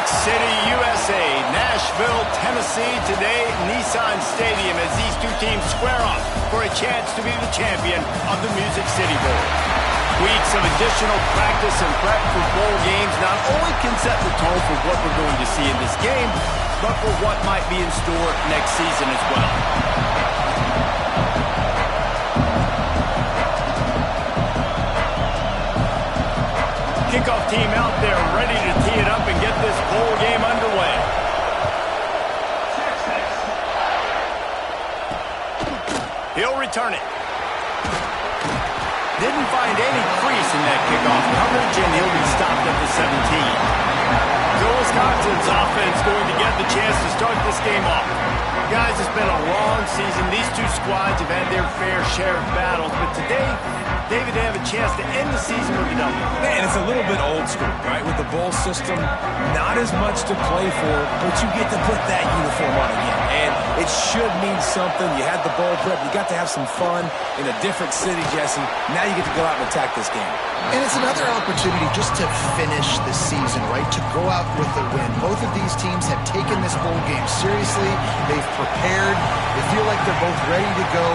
Music City, USA, Nashville, Tennessee. Today, Nissan Stadium as these two teams square off for a chance to be the champion of the Music City Bowl. Weeks of additional practice and prep for bowl games not only can set the tone for what we're going to see in this game, but for what might be in store next season as well. Kickoff team out there ready to tee it up and get this bowl game underway. He'll return it. Didn't find any crease in that kickoff coverage, and he'll be stopped at the 17. So Wisconsin's offense going to get the chance to start this game off. Guys, it's been a long season. These two squads have had their fair share of battles, but today, David, they have a chance to end the season with a W. Man, it's a little bit old school, right? With the bowl system, not as much to play for, but you get to put that uniform on again. And it should mean something. You had the bowl prep. You got to have some fun in a different city, Jesse. Now you get to go out and attack this game. And it's another opportunity just to finish the season, right? To go out with a win. Both of these teams have taken this bowl game seriously. They've prepared. They feel like they're both ready to go.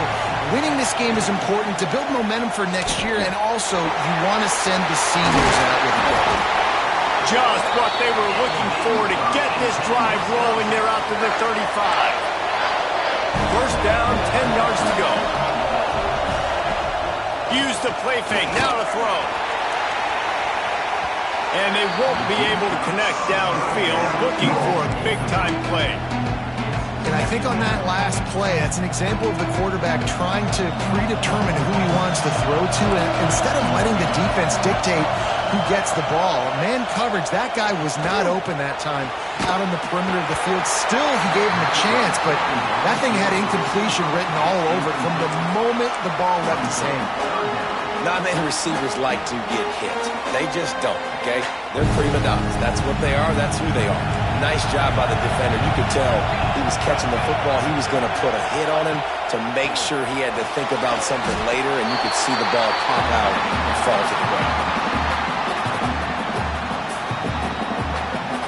Winning this game is important to build momentum for next year, and also you want to send the seniors out with a win. Just what they were looking for to get this drive rolling. They're out to the 35. First down, 10 yards to go. Use the play fake, now to throw. And they won't be able to connect downfield, looking for a big-time play. And I think on that last play, that's an example of the quarterback trying to predetermine who he wants to throw to, and instead of letting the defense dictate who gets the ball. Man coverage, that guy was not open that time out on the perimeter of the field. Still, he gave him a chance, but that thing had incompletion written all over it from the moment the ball left his hand. Not many receivers like to get hit. They just don't, okay? They're prima donnas. That's what they are. That's who they are. Nice job by the defender. You could tell he was catching the football. He was going to put a hit on him to make sure he had to think about something later, and you could see the ball pop out and fall to the ground.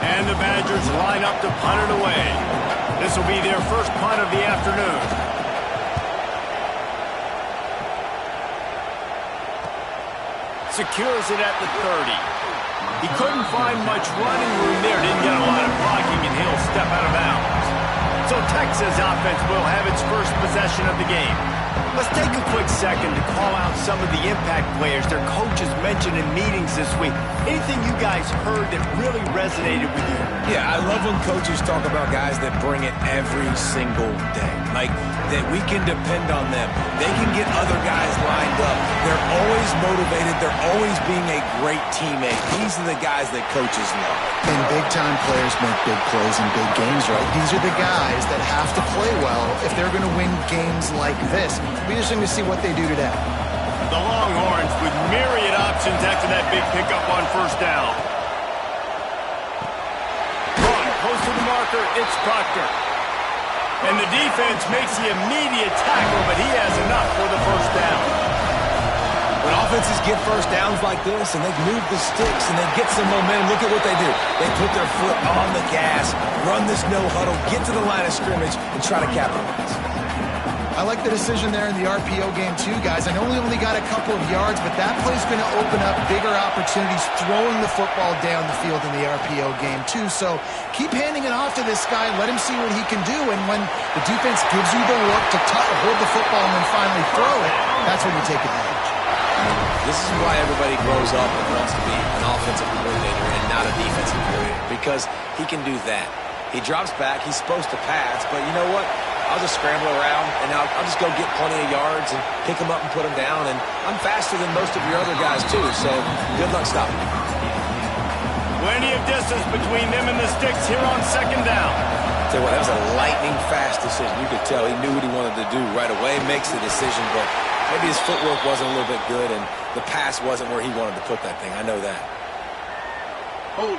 And the Badgers line up to punt it away. This will be their first punt of the afternoon. Secures it at the 30. He couldn't find much running room there. Didn't get a lot of blocking, and he'll step out of bounds. So Texas offense will have its first possession of the game. Let's take a quick second to call out some of the impact players their coaches mentioned in meetings this week. Anything you guys heard that really resonated with you? Yeah, I love when coaches talk about guys that bring it every single day. Like, that we can depend on them. They can get other guys lined up. They're always motivated. They're always being a great teammate. These are the guys that coaches love. And big-time players make big plays in big games, right? These are the guys that have to play well if they're going to win games like this. It'll be interesting to see what they do today. The Longhorns with myriad options after that big pickup on first down. Run, close to the marker, it's Proctor. And the defense makes the immediate tackle, but he has enough for the first down. When offenses get first downs like this and they move the sticks and they get some momentum, look at what they do. They put their foot on the gas, run this no huddle, get to the line of scrimmage, and try to capitalize. I like the decision there in the RPO game too, guys. I know we only got a couple of yards, but that play's going to open up bigger opportunities throwing the football down the field in the RPO game too. So keep handing it off to this guy. Let him see what he can do. And when the defense gives you the look to hold the football and then finally throw it, that's when you take advantage. This is why everybody grows up and wants to be an offensive coordinator and not a defensive coordinator, because he can do that. He drops back. He's supposed to pass, but you know what? I'll just scramble around, and I'll just go get plenty of yards and pick them up and put them down. And I'm faster than most of your other guys, too, so good luck stopping me. Plenty of distance between them and the sticks here on second down. Tell you what, that was a lightning-fast decision. You could tell he knew what he wanted to do right away, makes the decision, but maybe his footwork wasn't a little bit good, and the pass wasn't where he wanted to put that thing. I know that. Hold.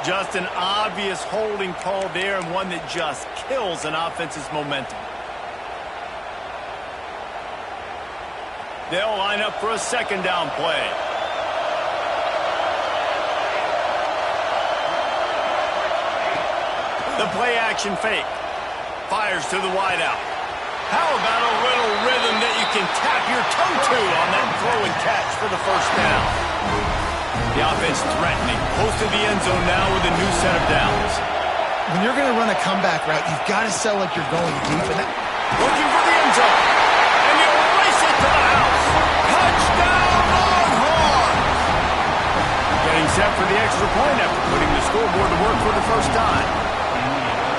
Just an obvious holding call there, and one that just kills an offense's momentum. They'll line up for a second down play. The play action fake. Fires to the wideout. How about a little rhythm that you can tap your toe to on that throw and catch for the first down? The offense threatening. Close to the end zone now with a new set of downs. When you're going to run a comeback route, you've got to sell like you're going deep. And looking for the end zone. And you'll race it to the house. Touchdown, Longhorns! Getting set for the extra point after putting the scoreboard to work for the first time.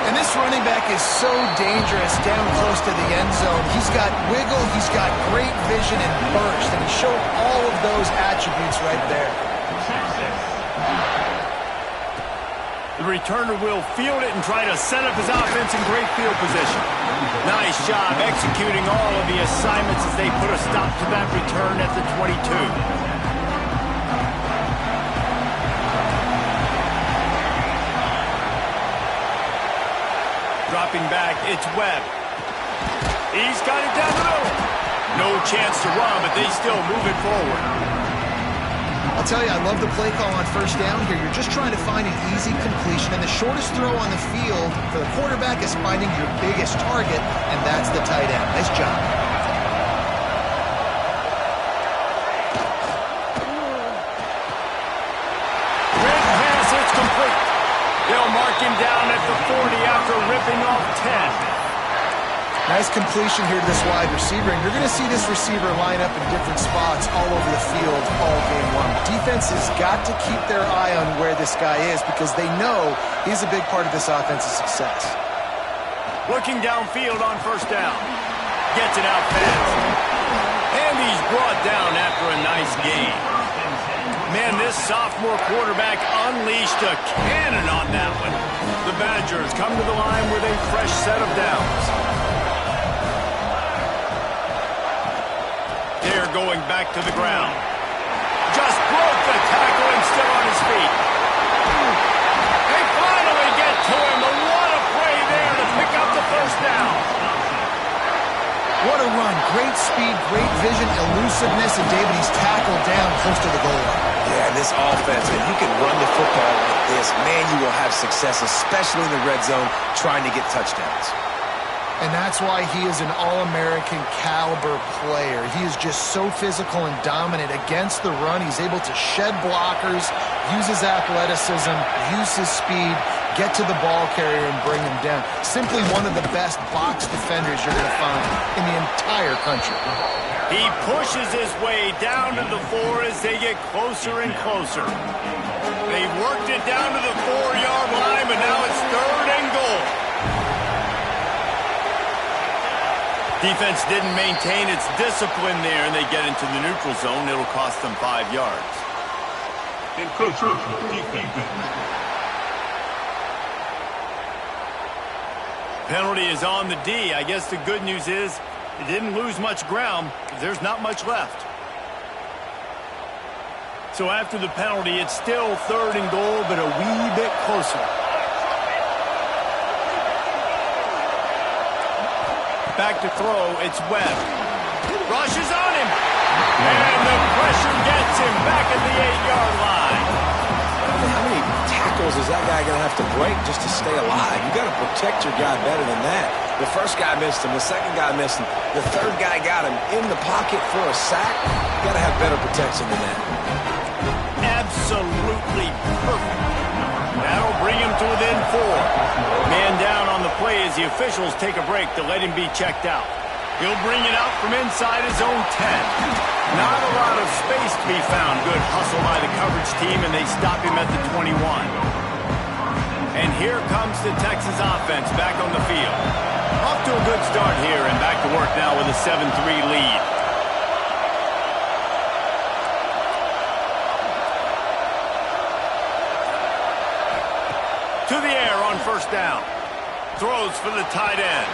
And this running back is so dangerous down close to the end zone. He's got wiggle, he's got great vision and burst, and he showed all of those attributes right there. The returner will field it and try to set up his offense in great field position. Nice job executing all of the assignments as they put a stop to that return at the 22. Dropping back, it's Webb. He's got it down the middle. No chance to run, but they still move it forward. I'll tell you, I love the play call on first down here. You're just trying to find an easy completion, and the shortest throw on the field for the quarterback is finding your biggest target, and that's the tight end. Nice job. Great pass, it's complete. They'll mark him down at the 40 after ripping off 10. Nice completion here to this wide receiver, and you're going to see this receiver line up in different spots all over the field all game long. Defense has got to keep their eye on where this guy is because they know he's a big part of this offense's success. Looking downfield on first down. Gets it out fast. And he's brought down after a nice gain. Man, this sophomore quarterback unleashed a cannon on that one. The Badgers come to the line with a fresh set of downs. They're going back to the ground. Just broke the tackle and still on his feet. They finally get to him. What a play there to pick up the first down. What a run. Great speed, great vision, elusiveness, and David, he's tackled down close to the goal line. Yeah, this offense, if you can run the football like this, man, you will have success, especially in the red zone, trying to get touchdowns. And that's why he is an All-American caliber player. He is just so physical and dominant against the run. He's able to shed blockers, use his athleticism, use his speed, get to the ball carrier and bring him down. Simply one of the best box defenders you're going to find in the entire country. He pushes his way down to the 4 as they get closer and closer. They've worked it down to the 4-yard line, but now it's 3rd and goal. Defense didn't maintain its discipline there, and they get into the neutral zone. It'll cost them 5 yards. Penalty is on the D. I guess the good news is it didn't lose much ground. There's not much left. So after the penalty, it's still 3rd and goal, but a wee bit closer. Back to throw, it's Webb. Rushes on him. And the pressure gets him back at the 8-yard line. How many tackles is that guy going to have to break just to stay alive? You got to protect your guy better than that. The first guy missed him. The second guy missed him. The third guy got him in the pocket for a sack. You got to have better protection than that. Absolutely perfect. That'll bring him to within 4. Man down on the play as the officials take a break to let him be checked out. He'll bring it out from inside his own 10. Not a lot of space to be found. Good hustle by the coverage team, and they stop him at the 21. And here comes the Texas offense back on the field. Off to a good start here and back to work now with a 7-3 lead. To the air on first down. Throws for the tight end.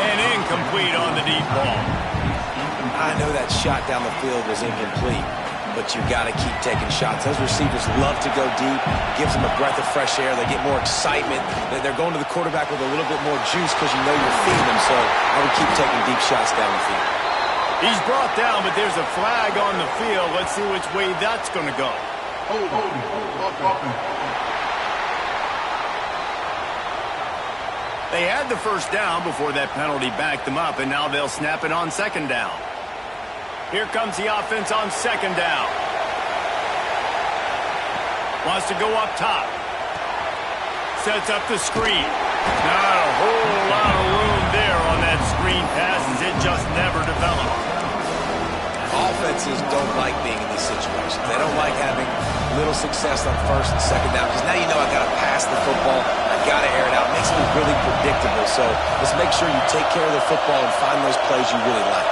And incomplete on the deep ball. I know that shot down the field was incomplete, but you got to keep taking shots. Those receivers love to go deep. Gives them a breath of fresh air. They get more excitement. They're going to the quarterback with a little bit more juice because you know you're feeding them. So I would keep taking deep shots down the field. He's brought down, but there's a flag on the field. Let's see which way that's going to go. They had the first down before that penalty backed them up, and now they'll snap it on second down. Here comes the offense on second down. Wants to go up top. Sets up the screen. Not a whole lot of room there on that screen pass, as it just never developed. Offenses don't like being in these situations. They don't like having little success on first and second down, because now you know I got to pass the football, I got to air it out. It makes me really predictable. So let's make sure you take care of the football and find those plays you really like.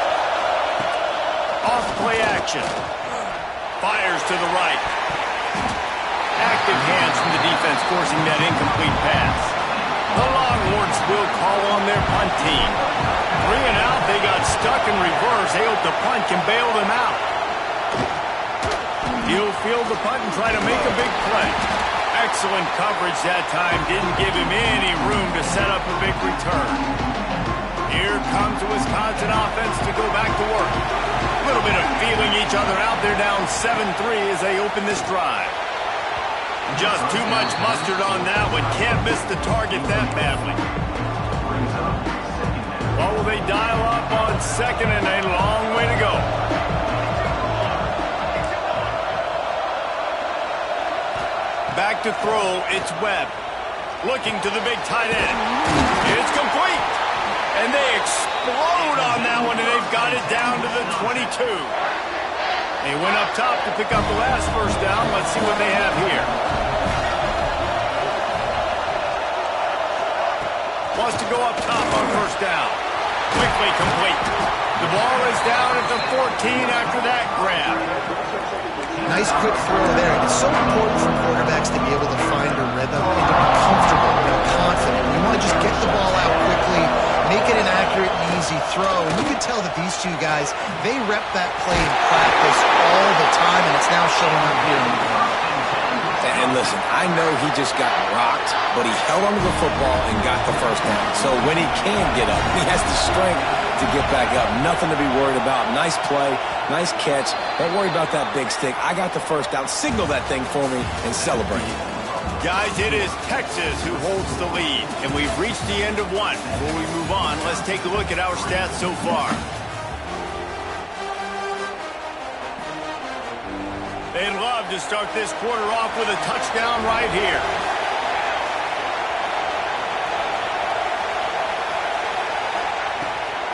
Off play action. Fires to the right. Active hands from the defense forcing that incomplete pass. The Longhorns will call on their punt team. 3 and out, they got stuck in reverse. They hope the punt can bail them out. He'll field the punt and try to make a big play. Excellent coverage that time. Didn't give him any room to set up a big return. Here comes the Wisconsin offense to go back to work. A little bit of feeling each other out there, down 7-3 as they open this drive. Just too much mustard on that one. Can't miss the target that badly. What will they dial up on second, and a long way to go. Back to throw, it's Webb. Looking to the big tight end. It's complete. And they explode on that one, and they've got it down to the 22. They went up top to pick up the last first down. Let's see what they have here. Wants to go up top on first down. Quickly complete. The ball is down at the 14 after that grab. Nice quick throw there. And it's so important for quarterbacks to be able to find a rhythm and to be comfortable and confident. You want to just get the ball out quickly, make it an accurate and easy throw. And you can tell that these two guys, they rep that play in practice all the time, and it's now showing up here in the game. And listen, I know he just got rocked, but he held onto the football and got the first down. So when he can get up, he has the strength to get back up. Nothing to be worried about. Nice play, nice catch. Don't worry about that big stick. I got the first down. Signal that thing for me and celebrate. Guys, it is Texas who holds the lead, and we've reached the end of one. Before we move on, let's take a look at our stats so far. They'd love to start this quarter off with a touchdown right here.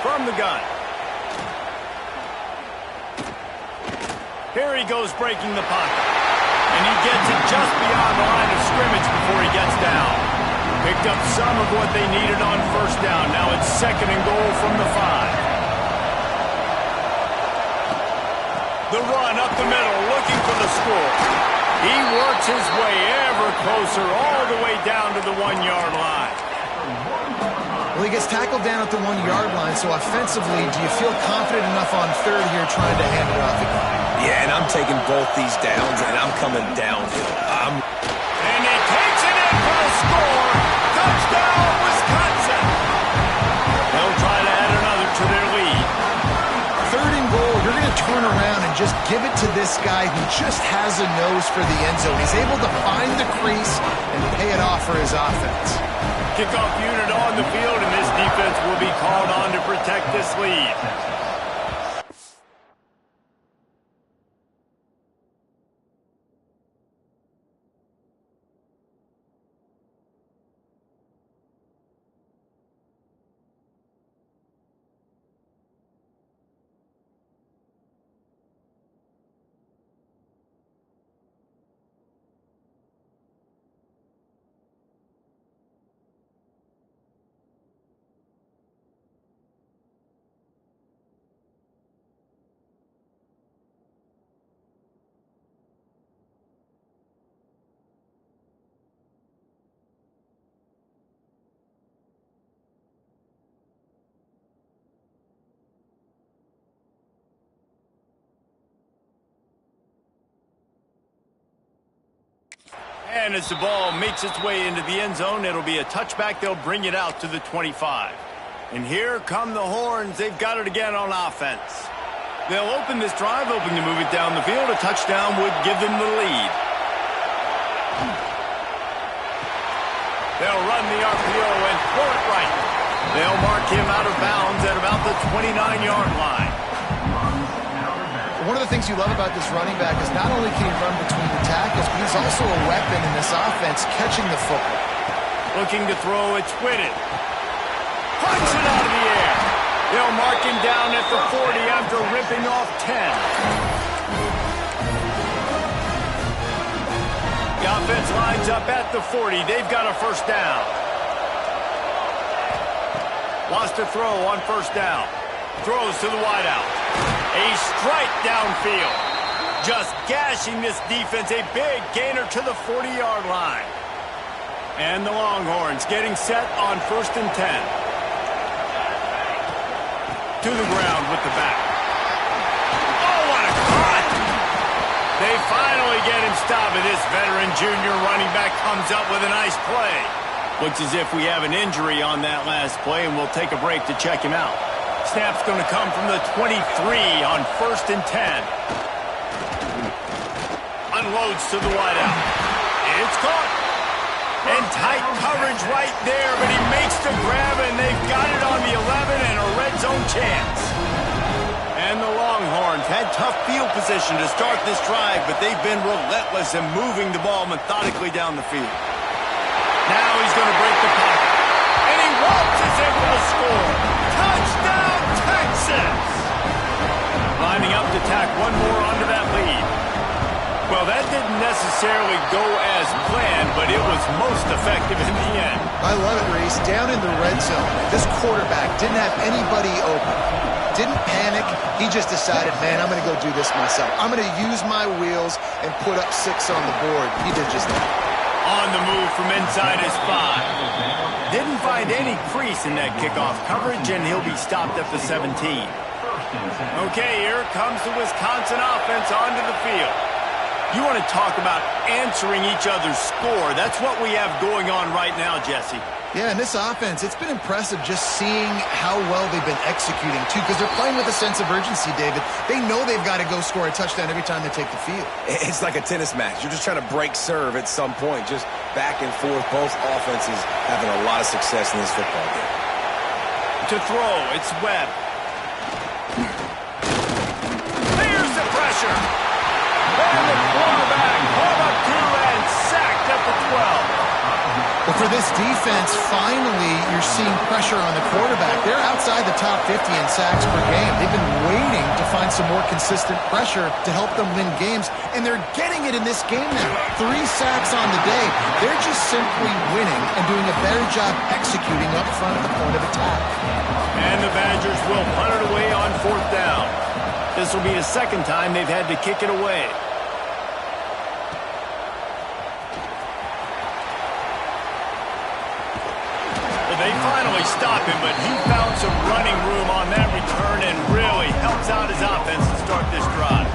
From the gun. Here he goes breaking the pocket. And he gets it just beyond the line of scrimmage before he gets down. Picked up some of what they needed on first down. Now it's second and goal from the 5. The run up the middle, looking for the score. He works his way ever closer, all the way down to the 1-yard line. Well, he gets tackled down at the 1-yard line, so offensively, do you feel confident enough on third here trying to hand it off again? Yeah, and I'm taking both these downs, and I'm coming downhill. And he takes it in for the score. Touchdown, Wisconsin. They'll try to add another to their lead. Third and goal, you're going to turn around and just give it to this guy who just has a nose for the end zone. He's able to find the crease and pay it off for his offense. Kickoff unit on the field, and this defense will be called on to protect this lead. And as the ball makes its way into the end zone, it'll be a touchback. They'll bring it out to the 25. And here come the Horns. They've got it again on offense. They'll open this drive, hoping to move it down the field. A touchdown would give them the lead. They'll run the RPO and throw it right. They'll mark him out of bounds at about the 29-yard line. One of the things you love about this running back is not only can he run between the tackles, but he's also a weapon in this offense catching the football. Looking to throw, it's Whitted. Punch it out of the air. They'll mark him down at the 40 after ripping off 10. The offense lines up at the 40. They've got a first down. Wants to throw on first down. Throws to the wideout. A strike downfield. Just gashing this defense. A big gainer to the 40-yard line. And the Longhorns getting set on 1st and 10. To the ground with the back. Oh, what a cut! They finally get him stopped, and this veteran junior running back comes up with a nice play. Looks as if we have an injury on that last play, and we'll take a break to check him out. Snap's going to come from the 23 on 1st and 10. Unloads to the wideout. It's caught. And tight coverage right there, but he makes the grab, and they've got it on the 11 and a red zone chance. And the Longhorns had tough field position to start this drive, but they've been relentless in moving the ball methodically down the field. Now he's going to break the pocket. And he waltzes in for the score. Touchdown, Texas! Lining up to tack one more onto that lead. Well, that didn't necessarily go as planned, but it was most effective in the end. I love it, Reese. Down in the red zone, this quarterback didn't have anybody open. Didn't panic. He just decided, man, I'm going to go do this myself. I'm going to use my wheels and put up 6 on the board. He did just that. On the move from inside his 5. Didn't find any crease in that kickoff coverage, and he'll be stopped at the 17. Okay, here comes the Wisconsin offense onto the field. You want to talk about answering each other's score. That's what we have going on right now, Jesse. Yeah, and this offense, it's been impressive just seeing how well they've been executing, too, because they're playing with a sense of urgency, David. They know they've got to go score a touchdown every time they take the field. It's like a tennis match. You're just trying to break serve at some point, just back and forth. Both offenses having a lot of success in this football game. To throw, it's Webb. There's the pressure. And the quarterback caught up to and sacked at the 12. Well, for this defense, finally, you're seeing pressure on the quarterback. They're outside the top 50 in sacks per game. They've been waiting to find some more consistent pressure to help them win games, and they're getting it in this game now. 3 sacks on the day. They're just simply winning and doing a better job executing up front at the point of attack. And the Badgers will punt it away on 4th down. This will be the second time they've had to kick it away. They finally stop him, but he found some running room on that return and really helps out his offense to start this drive.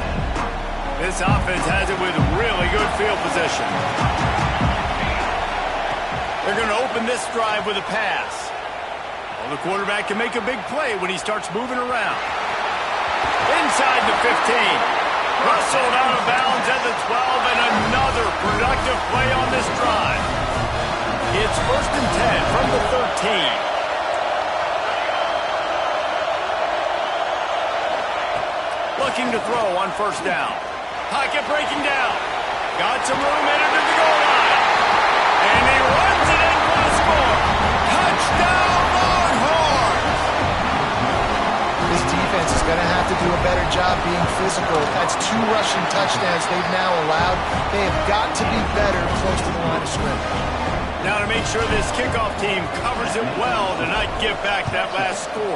This offense has it with really good field position. They're going to open this drive with a pass. Well, the quarterback can make a big play when he starts moving around. Inside the 15. Rustled out of bounds at the 12, and another productive play on this drive. It's 1st and 10 from the 13. Looking to throw on 1st down. Pocket breaking down. Got some room headed to the goal line. And he runs it in for the score. Touchdown, Longhorns! This defense is going to have to do a better job being physical. That's 2 rushing touchdowns they've now allowed. They have got to be better close to the line of scrimmage. Now to make sure this kickoff team covers it well to not give back that last score.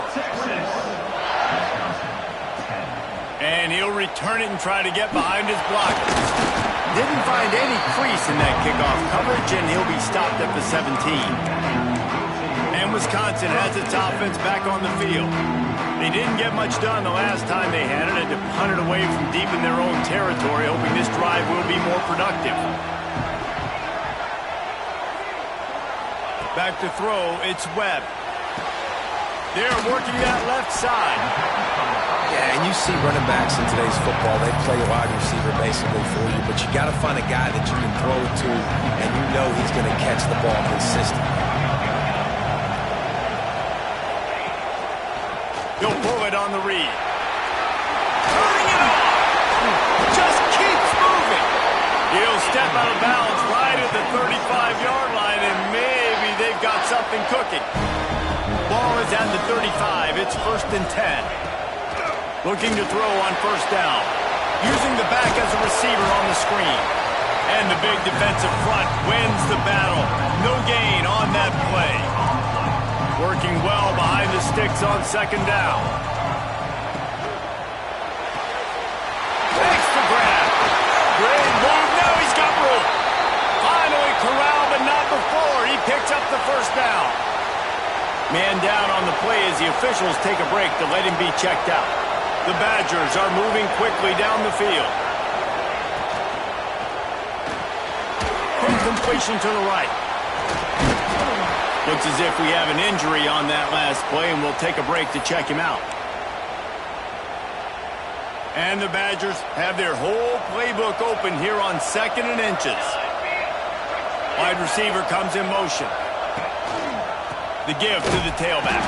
And he'll return it and try to get behind his blockers. Didn't find any crease in that kickoff coverage, and he'll be stopped at the 17. And Wisconsin has its offense back on the field. They didn't get much done the last time they had it, and to punt it away from deep in their own territory, hoping this drive will be more productive. Back to throw, it's Webb. They're working that left side. Yeah, and you see running backs in today's football, they play wide receiver basically for you, but you got to find a guy that you can throw it to, and you know he's going to catch the ball consistently. He'll pull it on the read. Turning it off. Just keeps moving. He'll step out of bounds right at the 35-yard line, and maybe they've got something cooking. Ball is at the 35. It's 1st and 10. Looking to throw on 1st down. Using the back as a receiver on the screen. And the big defensive front wins the battle. No gain on that play. Working well behind the sticks on 2nd down. Takes the grab. Great move. Now he's got room. Finally corralled, but not before. He picks up the 1st down. Man down on the play as the officials take a break to let him be checked out. The Badgers are moving quickly down the field. Quick completion to the right. Looks as if we have an injury on that last play, and we'll take a break to check him out. And the Badgers have their whole playbook open here on 2nd and inches. Wide receiver comes in motion. The give to the tailback.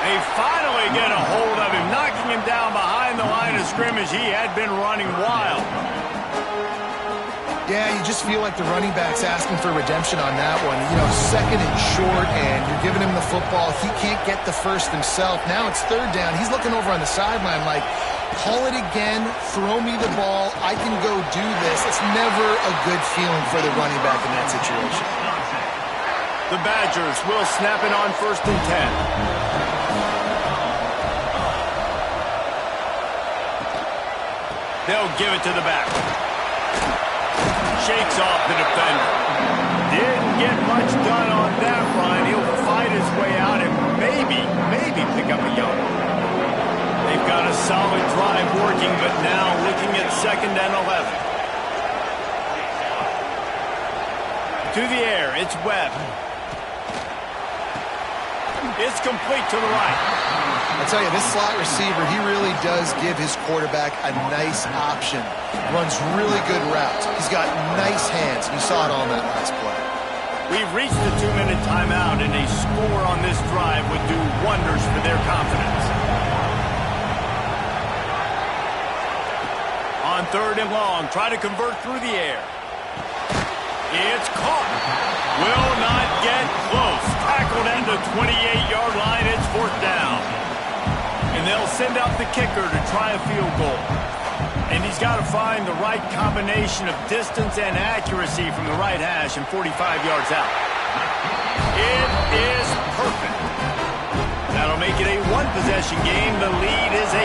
They finally get a hold of him, knocking him down behind the line of scrimmage. He had been running wild. Yeah, you just feel like the running back's asking for redemption on that one. You know, 2nd and short, and you're giving him the football. He can't get the 1st himself. Now it's 3rd down. He's looking over on the sideline like, call it again, throw me the ball, I can go do this. It's never a good feeling for the running back in that situation. The Badgers will snap it on 1st and 10. They'll give it to the back. Shakes off the defender. Didn't get much done on that run. He'll fight his way out and maybe pick up a yard. They've got a solid drive working, but now looking at 2nd and 11. To the air, it's Webb. It's complete to the right. I tell you, this slot receiver, he really does give his quarterback a nice option. Runs really good routes. He's got nice hands. You saw it on that last play. We've reached the 2-minute timeout, and a score on this drive would do wonders for their confidence. On 3rd and long, try to convert through the air. It's caught. Will not get close. Tackled at the 28-yard line. It's 4th down. And they'll send out the kicker to try a field goal. And he's got to find the right combination of distance and accuracy from the right hash and 45 yards out. It is perfect. That'll make it a 1-possession game. The lead is 8.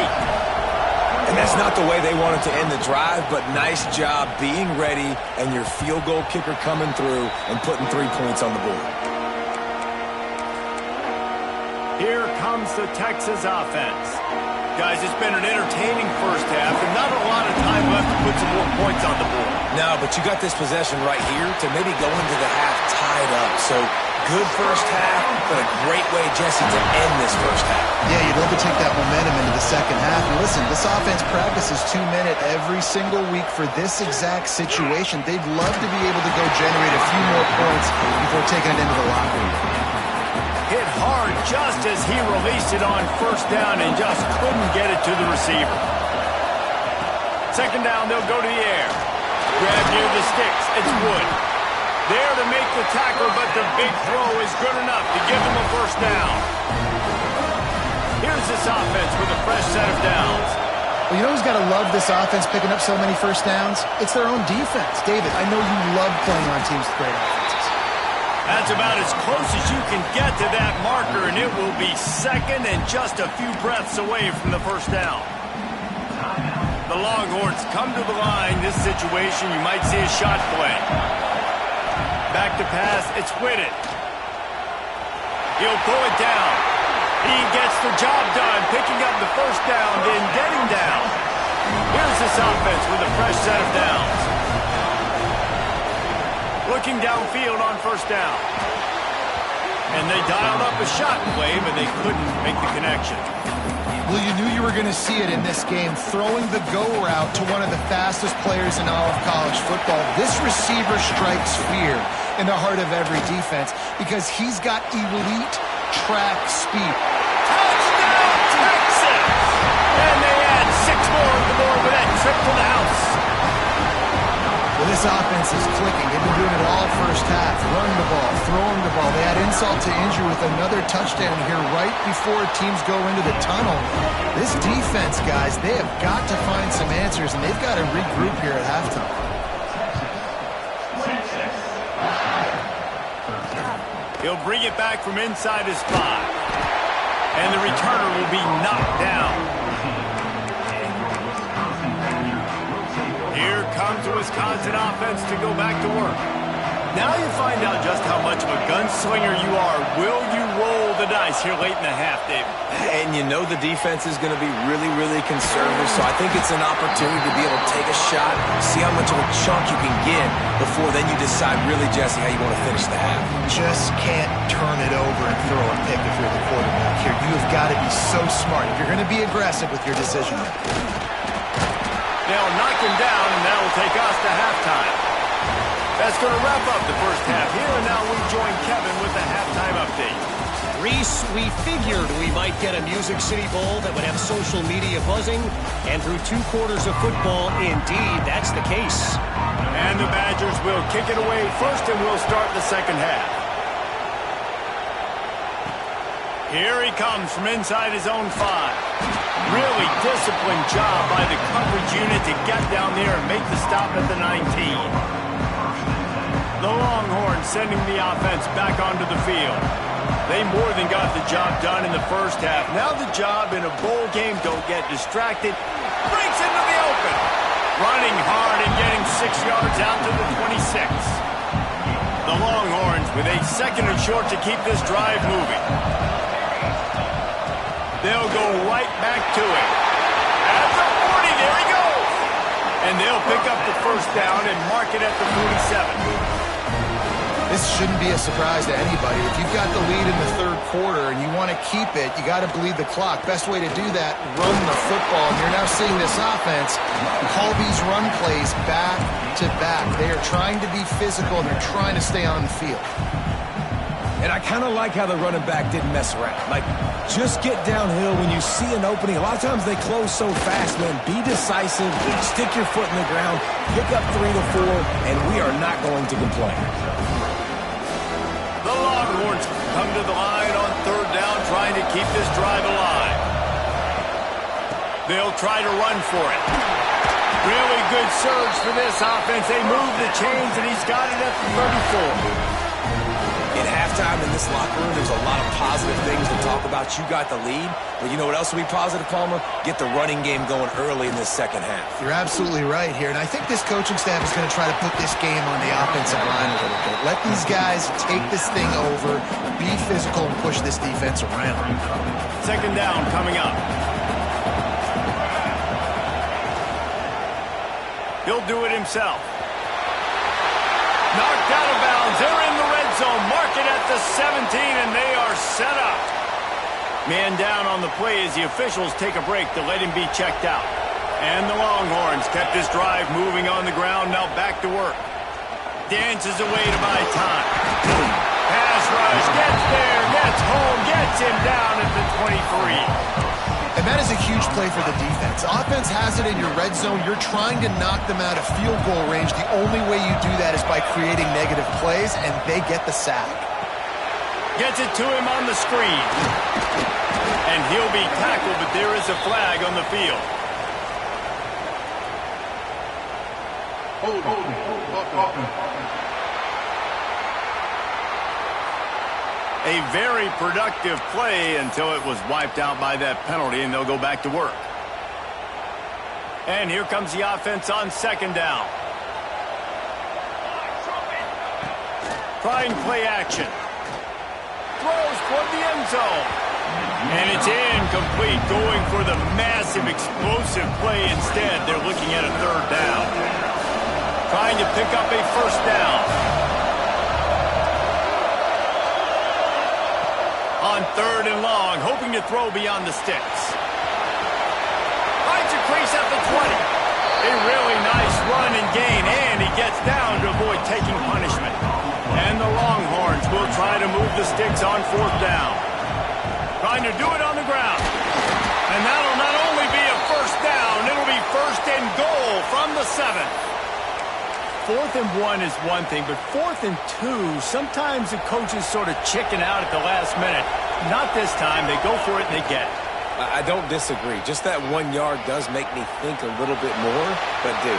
And that's not the way they wanted to end the drive, but nice job being ready and your field goal kicker coming through and putting 3 points on the board. Here comes the Texas offense. Guys, it's been an entertaining 1st half and not a lot of time left to put some more points on the board. No, but you got this possession right here to maybe go into the half tied up. So good 1st half, but a great way, Jesse, to end this 1st half. Yeah, you'd love to take that momentum into the 2nd half. And listen, this offense practices 2-minute every single week for this exact situation. They'd love to be able to go generate a few more points before taking it into the locker room. Hit hard just as he released it on 1st down and just couldn't get it to the receiver. 2nd down, they'll go to the air. Grab near the sticks. It's Wood. There to make the tackle, but the big throw is good enough to give them a 1st down. Here's this offense with a fresh set of downs. Well, you know who's got to love this offense picking up so many 1st downs? It's their own defense. David, I know you love playing on teams with great offenses. That's about as close as you can get to that marker, and it will be 2nd and just a few breaths away from the 1st down. The Longhorns come to the line. This situation, you might see a shot play. Back to pass, it's Whitted. He'll pull it down. He gets the job done, picking up the 1st down, then getting down. Here's this offense with a fresh set of downs. Looking downfield on 1st down. And they dialed up a shot play, but they couldn't make the connection. Well, you knew you were going to see it in this game, throwing the go route to one of the fastest players in all of college football. This receiver strikes fear in the heart of every defense because he's got elite track speed. Touchdown, Texas! And they add 6 more on the board with that trip to the house. Well, this offense is clicking. They've been doing it all first half. Running the ball, throwing the ball. They had insult to injury with another touchdown here right before teams go into the tunnel. This defense, guys, they have got to find some answers, and they've got to regroup here at halftime. He'll bring it back from inside his 5. And the returner will be knocked down. Here comes the Wisconsin offense to go back to work. Now you find out just how much of a gunslinger you are. Will you roll the dice here late in the half, David? And you know the defense is going to be really, really conservative, so I think it's an opportunity to be able to take a shot, see how much of a chunk you can get before then you decide really, Jesse, how you want to finish the half. Just can't turn it over and throw a pick if you're the quarterback here. You have got to be so smart if you're going to be aggressive with your decision. They'll knock him down, and that will take us to halftime. That's going to wrap up the first half here, and now we join Kevin with the halftime update. Reese, we figured we might get a Music City Bowl that would have social media buzzing, and through 2 quarters of football, indeed, that's the case. And the Badgers will kick it away first, and we'll start the second half. Here he comes from inside his own 5. Really disciplined job by the coverage unit to get down there and make the stop at the 19. The Longhorns sending the offense back onto the field. They more than got the job done in the first half. Now the job in a bowl game, don't get distracted. Breaks into the open. Running hard and getting 6 yards out to the 26. The Longhorns with a 2nd and short to keep this drive moving. They'll go right back to it. At the 40, there he goes. And they'll pick up the first down and mark it at the 47. This shouldn't be a surprise to anybody. If you've got the lead in the 3rd quarter and you want to keep it, you got to bleed the clock. Best way to do that, run the football. And you're now seeing this offense call these run plays back to back. They are trying to be physical, and they're trying to stay on the field. And I kind of like how the running back didn't mess around. Like, just get downhill when you see an opening. A lot of times they close so fast, man. Be decisive, stick your foot in the ground, pick up 3 to 4, and we are not going to complain. The Longhorns come to the line on 3rd down, trying to keep this drive alive. They'll try to run for it. Really good surge for this offense. They move the chains, and he's got it at the 34. In halftime in this locker room, there's a lot of positive things to talk about. You got the lead, but you know what else will be positive, Palmer? Get the running game going early in this second half. You're absolutely right here, and I think this coaching staff is going to try to put this game on the offensive line a little bit. Let these guys take this thing over, be physical, and push this defense around. 2nd down coming up. He'll do it himself. Knocked out of bounds. They're in the red zone. Mark it at the 17, and they are set up. Man down on the play as the officials take a break to let him be checked out. And the Longhorns kept this drive moving on the ground. Now back to work. Dances away to buy time. Pass rush. Gets there. Gets home. Gets him down at the 23. And that is a huge play for the defense. Offense has it in your red zone. You're trying to knock them out of field goal range. The only way you do that is by creating negative plays, and they get the sack. Gets it to him on the screen. And he'll be tackled, but there is a flag on the field. A very productive play until it was wiped out by that penalty, and they'll go back to work. And here comes the offense on 2nd down. Trying play action. Throws toward the end zone. And it's incomplete, going for the massive explosive play instead. They're looking at a 3rd down. Trying to pick up a 1st down. On 3rd and long, hoping to throw beyond the sticks. increase at the 20. A really nice run and gain, and he gets down to avoid taking punishment. And the Longhorns will try to move the sticks on 4th down. Trying to do it on the ground. And that'll not only be a first down, it'll be 1st and goal from the 7. 4th and 1 is one thing, but 4th and 2, sometimes the coaches sort of chicken out at the last minute. Not this time. They go for it and they get it. I don't disagree. Just that 1 yard does make me think a little bit more. But, dude,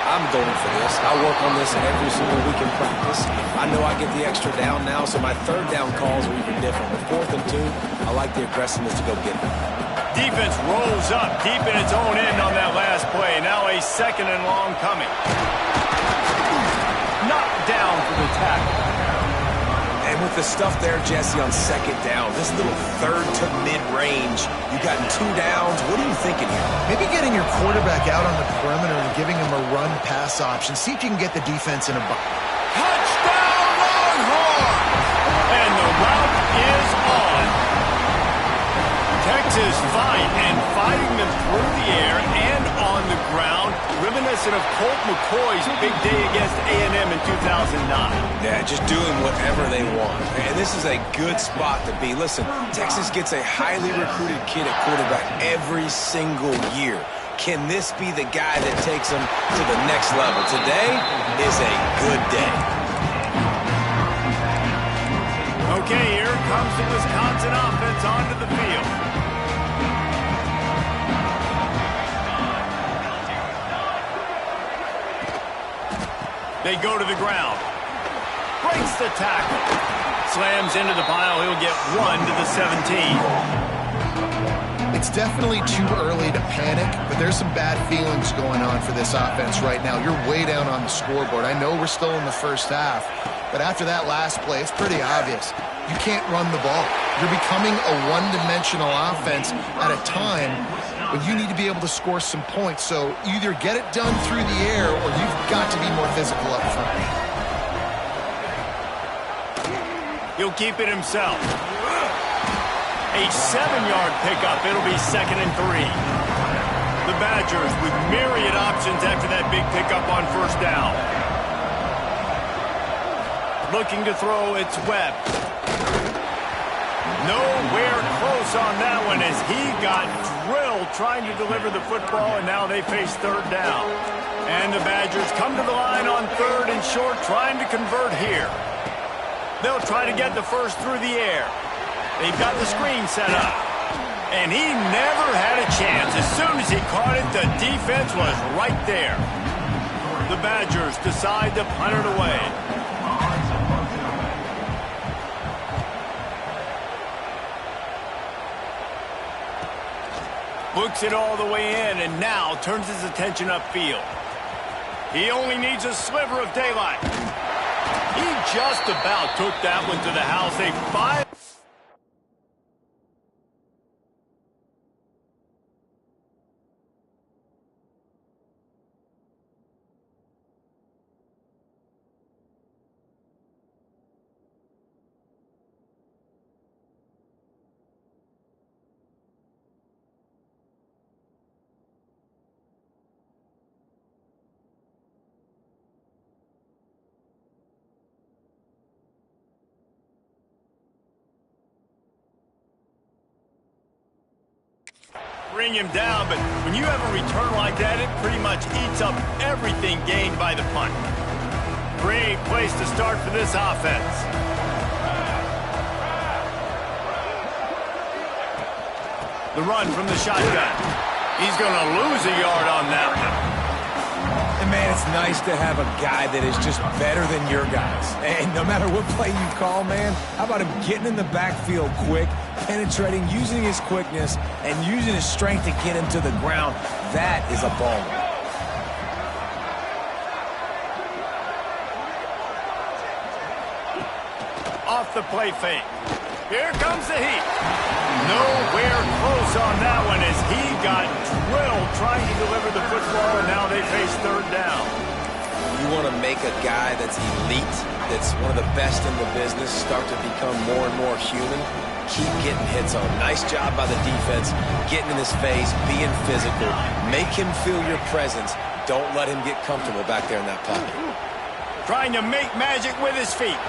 I'm going for this. I work on this every single week in practice. I know I get the extra down now, so my 3rd down calls are even different. But 4th and 2, I like the aggressiveness to go get it. Defense rolls up deep in its own end on that last play. Now a 2nd and long coming. Knocked down for the tackle. And with the stuff there, Jesse, on 2nd down, this little 3rd to mid-range, you got 2 downs. What are you thinking here? Maybe getting your quarterback out on the perimeter and giving him a run-pass option. See if you can get the defense in a box. Touchdown, Longhorns! And the route is on. Texas fighting them through the air and on the ground, reminiscent of Colt McCoy's big day against A&M in 2009. Yeah, just doing whatever they want. And this is a good spot to be. Listen, Texas gets a highly recruited kid at quarterback every single year. Can this be the guy that takes them to the next level? Today is a good day. Okay, here comes the Wisconsin offense onto the field. They go to the ground. Breaks the tackle. Slams into the pile. He'll get 1 to the 17. It's definitely too early to panic, but there's some bad feelings going on for this offense right now. You're way down on the scoreboard. I know we're still in the first half, but after that last play, it's pretty obvious. You can't run the ball. You're becoming a one-dimensional offense at a time when you need to be able to score some points. So either get it done through the air or you've got to be more physical up front. He'll keep it himself. A 7-yard pickup. It'll be 2nd and 3. The Badgers with myriad options after that big pickup on 1st down. Looking to throw, it's Webb. Nowhere close on that one as he got drilled trying to deliver the football, and now they face 3rd down. And the Badgers come to the line on 3rd and short, trying to convert here. They'll try to get the first through the air. They've got the screen set up. And he never had a chance. As soon as he caught it, the defense was right there. The Badgers decide to punt it away. Looks it all the way in, and now turns his attention upfield. He only needs a sliver of daylight. He just about took that one to the house. A 5. Bring him down, but when you have a return like that, it pretty much eats up everything gained by the punt. Great place to start for this offense. The run from the shotgun. He's going to lose a yard on that one. And, man, it's nice to have a guy that is just better than your guys. And no matter what play you call, man, how about him getting in the backfield quick, penetrating, using his quickness, and using his strength to get him to the ground. That is a baller. Off the play fake. Here comes the heat. Nowhere close on that one as he got drilled trying to deliver the football, and now they face 3rd down. You want want to make a guy that's elite, that's one of the best in the business, start to become more and more human, keep getting hits on him. Nice job by the defense, getting in his face, being physical. Make him feel your presence. Don't let him get comfortable back there in that pocket. Trying to make magic with his feet.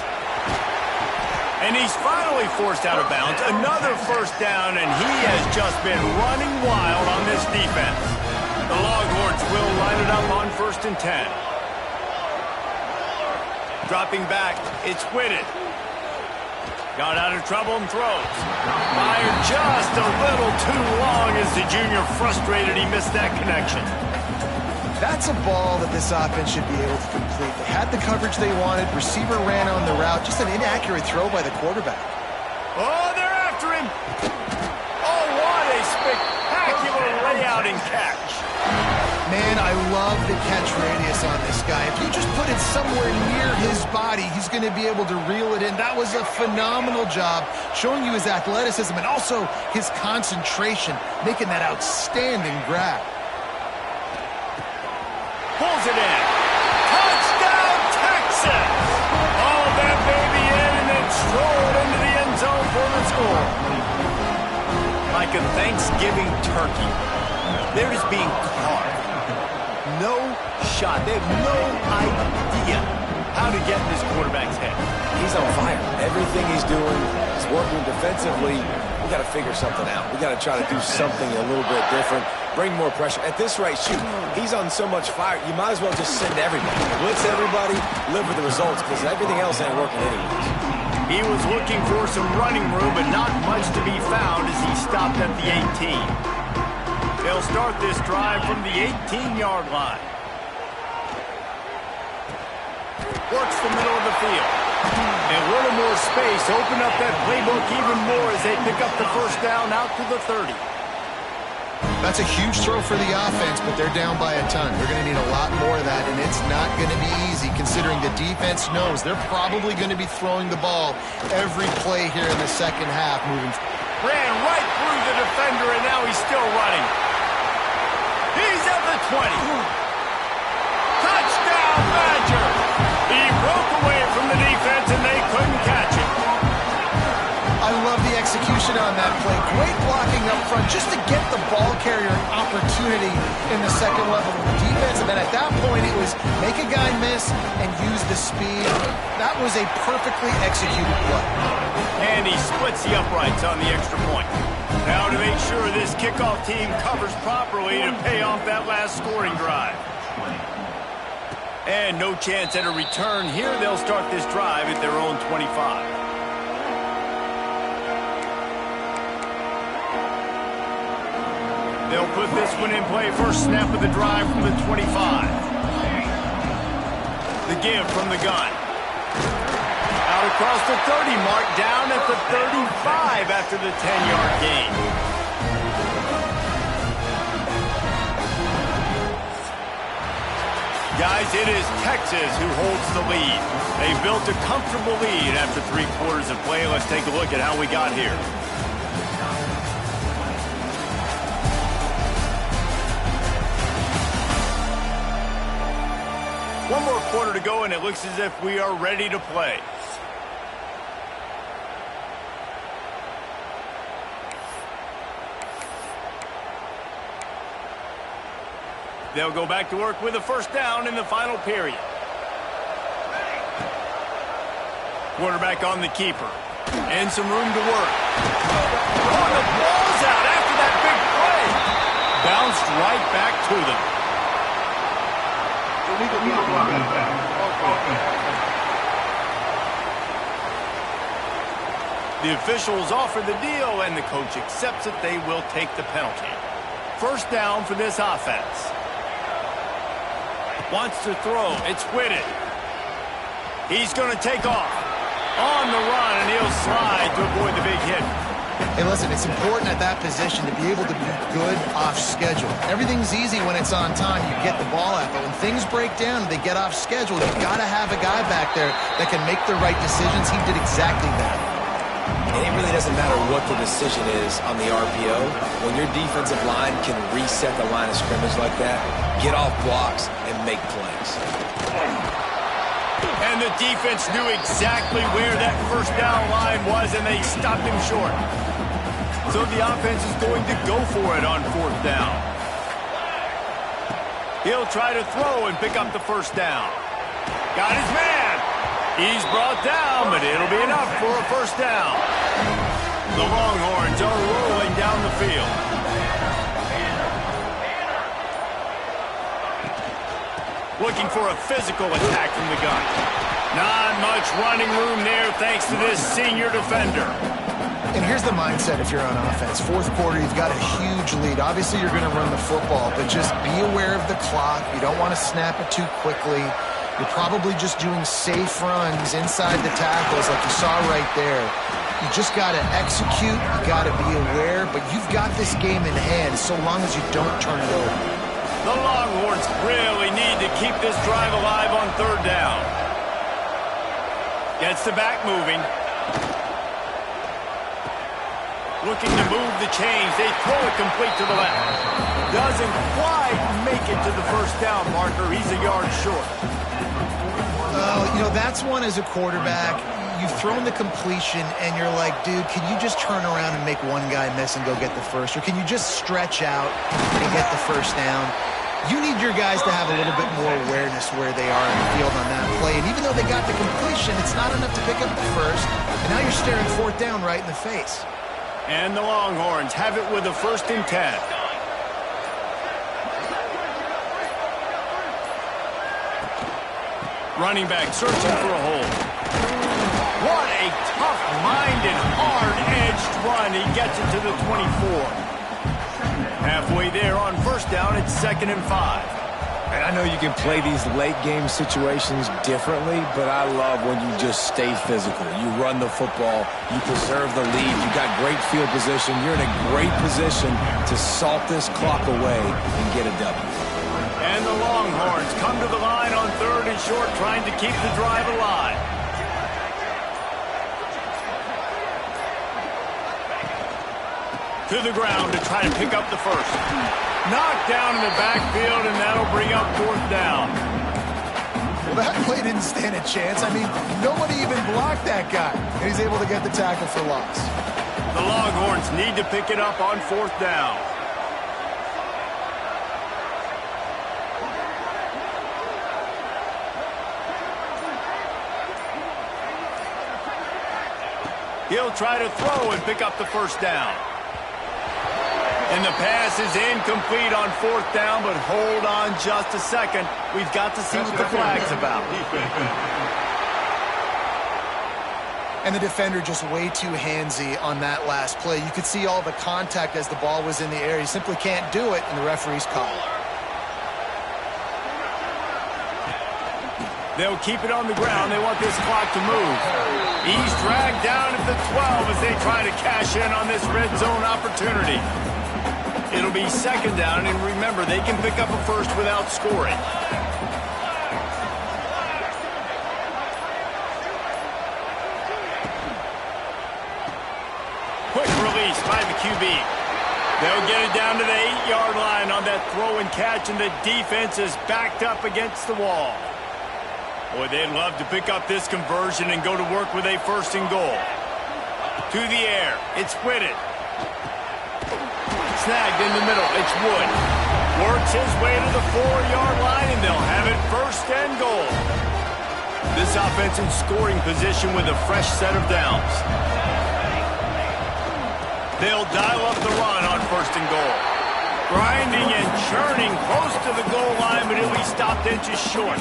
And he's finally forced out of bounds. Another first down, and he has just been running wild on this defense. The Longhorns will line it up on 1st and 10. Dropping back, it's Whitted. Got out of trouble and throws. Fired just a little too long as the junior frustrated he missed that connection. That's a ball that this offense should be able to complete. They had the coverage they wanted. Receiver ran on the route. Just an inaccurate throw by the quarterback. Oh, they're after him. Oh, what a spectacular layout and catch. Man, I love the catch radius on this guy. If you just put it somewhere near his body, he's going to be able to reel it in. That was a phenomenal job, showing you his athleticism and also his concentration, making that outstanding grab. Pulls it in. Touchdown, Texas! All that baby in and then strolled into the end zone for the score. Like a Thanksgiving turkey. They're just being carved. No shot. They have no idea how to get in this quarterback's head. He's on fire. Everything he's doing is working defensively. We got to figure something out. We got to try to do something a little bit different. Bring more pressure. At this rate, shoot, he's on so much fire, you might as well just send everybody. Blitz everybody, live with the results, because everything else ain't working anyways. He was looking for some running room, but not much to be found as he stopped at the 18. They'll start this drive from the 18-yard line. Works the middle of the field. And a little more space, open up that playbook even more as they pick up the first down out to the 30. That's a huge throw for the offense, but they're down by a ton. They're going to need a lot more of that, and it's not going to be easy considering the defense knows they're probably going to be throwing the ball every play here in the second half. Ran right through the defender, and now he's still running. He's at the 20. Touchdown, Badger! He broke away from the defense, and they couldn't catch him. I love the execution on that play. Great blocking up front just to get the ball carrier an opportunity in the second level of the defense. And then at that point, it was make a guy miss and use the speed. That was a perfectly executed play. And he splits the uprights on the extra point. Now to make sure this kickoff team covers properly to pay off that last scoring drive. And no chance at a return here. They'll start this drive at their own 25. They'll put this one in play. First snap of the drive from the 25. The give from the gun. Out across the 30 mark, down at the 35 after the 10-yard gain. Guys, it is Texas who holds the lead. They built a comfortable lead after 3 quarters of play. Let's take a look at how we got here. One more quarter to go, and it looks as if we are ready to play. They'll go back to work with a first down in the final period. Quarterback on the keeper. And some room to work. Oh, the ball's out after that big play. Bounced right back to them. The officials offer the deal, and the coach accepts it. They will take the penalty. First down for this offense. Wants to throw. It's Whitted. He's going to take off. On the run, and he'll slide to avoid the big hit. Hey, listen, it's important at that position to be able to be good off schedule. Everything's easy when it's on time. You get the ball out. But when things break down and they get off schedule, you've got to have a guy back there that can make the right decisions. He did exactly that. And it really doesn't matter what the decision is on the RPO. When your defensive line can reset the line of scrimmage like that, get off blocks and make plays. And the defense knew exactly where that first down line was, and they stopped him short. So the offense is going to go for it on 4th down. He'll try to throw and pick up the first down. Got his man. He's brought down, but it'll be enough for a first down. The Longhorns are rolling down the field. Looking for a physical attack from the gun. Not much running room there thanks to this senior defender. And here's the mindset if you're on offense. 4th quarter, you've got a huge lead. Obviously, you're going to run the football, but just be aware of the clock. You don't want to snap it too quickly. You're probably just doing safe runs inside the tackles like you saw right there. You just got to execute. You got to be aware, but you've got this game in hand so long as you don't turn it over. The Longhorns really need to keep this drive alive on 3rd down. Gets the back moving. Looking to move the chains. They throw it complete to the left. Doesn't quite make it to the first down marker. He's a yard short. You know, that's one as a quarterback. You've thrown the completion, and you're like, dude, can you just turn around and make one guy miss and go get the first? Or can you just stretch out and get the first down? You need your guys to have a little bit more awareness where they are in the field on that play. And even though they got the completion, it's not enough to pick up the first. And now you're staring 4th down right in the face. And the Longhorns have it with a 1st and 10. Running back searching for a hole. What a tough-minded, hard-edged run. He gets it to the 24. Halfway there on 1st down, it's 2nd and 5. And I know you can play these late-game situations differently, but I love when you just stay physical. You run the football, you preserve the lead, you got great field position, you're in a great position to salt this clock away and get a W. And the Longhorns come to the line on 3rd and short, trying to keep the drive alive. To the ground to try to pick up the first. Knocked down in the backfield, and that'll bring up 4th down. Well, that play didn't stand a chance. I mean, nobody even blocked that guy. And he's able to get the tackle for loss. The Longhorns need to pick it up on 4th down. He'll try to throw and pick up the first down. And the pass is incomplete on 4th down, but hold on just a second. We've got to see what the flag's about. And the defender just way too handsy on that last play. You could see all the contact as the ball was in the air. He simply can't do it, and the referee's call. They'll keep it on the ground. They want this clock to move. He's dragged down at the 12 as they try to cash in on this red zone opportunity. It'll be 2nd down, and remember, they can pick up a first without scoring. Quick release by the QB. They'll get it down to the 8-yard line on that throw and catch, and the defense is backed up against the wall. Boy, they'd love to pick up this conversion and go to work with a 1st and goal. To the air. It's Whitted. Snagged in the middle. It's Wood. Works his way to the 4-yard line, and they'll have it 1st and goal. This offense in scoring position with a fresh set of downs. They'll dial up the run on 1st and goal. Grinding and churning close to the goal line, but he'll be stopped inches short.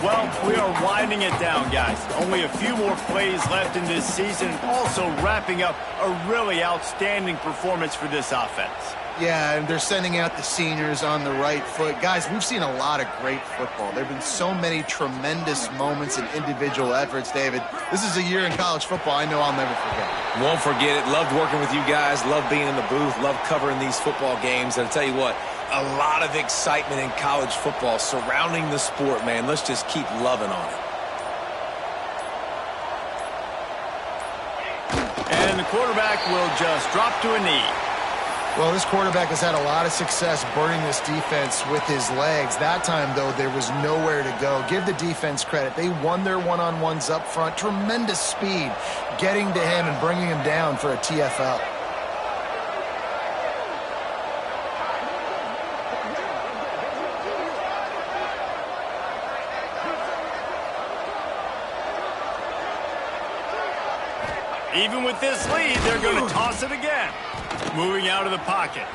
Well, we are winding it down, guys. Only a few more plays left in this season, and also wrapping up a really outstanding performance for this offense. Yeah, and they're sending out the seniors on the right foot. Guys, we've seen a lot of great football. There have been so many tremendous moments and individual efforts, David. This is a year in college football I know I'll never forget. Won't forget it. Loved working with you guys. Loved being in the booth. Loved covering these football games. And I'll tell you what, a lot of excitement in college football surrounding the sport, man. Let's just keep loving on it. And the quarterback will just drop to a knee. Well, this quarterback has had a lot of success burning this defense with his legs. That time, though, there was nowhere to go. Give the defense credit. They won their one-on-ones up front. Tremendous speed getting to him and bringing him down for a TFL. Even with this lead, they're going to toss it again. Moving out of the pocket.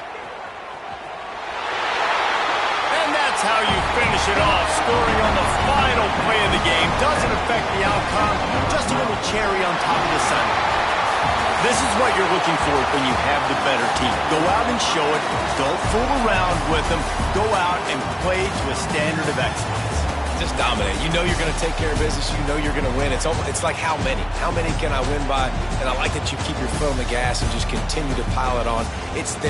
And that's how you finish it off. Scoring on the final play of the game doesn't affect the outcome. Just a little cherry on top of the sundae. This is what you're looking for when you have the better team. Go out and show it. Don't fool around with them. Go out and play to a standard of excellence. Just dominate. You know you're going to take care of business. You know you're going to win. It's like how many? How many can I win by? And I like that you keep your foot on the gas and just continue to pile it on. It's there.